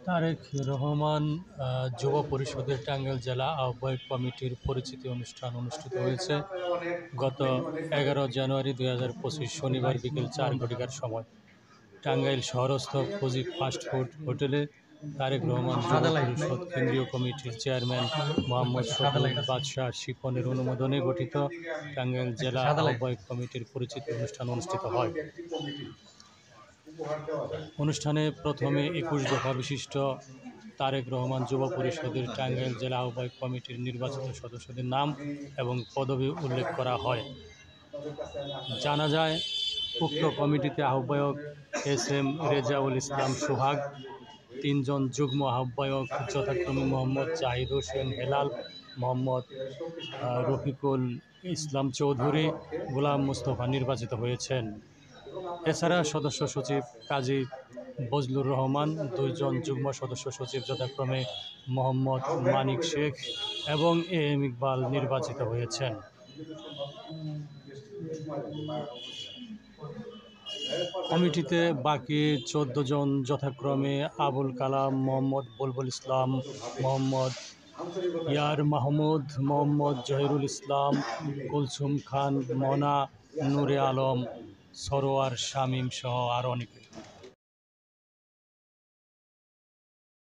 তারেক রহমান যুব পরিষদের টাঙ্গাইল জেলা আহ্বায়ক কমিটির পরিচিতি অনুষ্ঠান অনুষ্ঠিত হয়েছে গত 11 জানুয়ারি 2025 শনিবার বিকেল 4 ঘটিকার সময় টাঙ্গাইল শহরস্থ ফুজি ফাস্টফুড হোটেলে। তারেক রহমান যুব পরিষদ কেন্দ্রীয় কমিটির চেয়ারম্যান মোহাম্মদ শফিউল বাদশাহ শিপনের অনুমোদনে গঠিত টাঙ্গাইল জেলা আহ্বায়ক কমিটির পরিচিতি অনুষ্ঠান অনুষ্ঠিত হয়। অনুষ্ঠানে প্রথমে 21 দফা বিশিষ্ট তারেক রহমান যুব পরিষদের টাঙ্গাইল জেলা আহ্বায়ক কমিটির নির্বাচিত সদস্যদের নাম এবং পদবি উল্লেখ করা হয়। জানা যায়, উক্ত কমিটিতে আহ্বায়ক এস.এম. রেজাউল ইসলাম সোহাগ, 3 জন যুগ্ম আহ্বায়ক যথাক্রমে মোহাম্মদ জাহিদ হোসেন হেলাল, মোহাম্মদ রফিকুল ইসলাম চৌধুরী, গোলাম মুস্তফা নির্বাচিত হয়েছেন। এছাড়া সদস্য সচিব কাজী বজলুর রহমান, 2 জন যুগ্ম সদস্য সচিব যথাক্রমে মোহাম্মদ মানিক শেখ এবং এ.এম. ইকবাল নির্বাচিত হয়েছেন। কমিটিতে বাকি 14 জন যথাক্রমে আবুল কালাম, মোহাম্মদ বুলবুল ইসলাম, মোহাম্মদ ইয়ার মাহমুদ, মোহাম্মদ জহিরুল ইসলাম, কুলসুম খান, মনা, নূরে আলম, সরোয়ার শামীম সহ আরও অনেকে।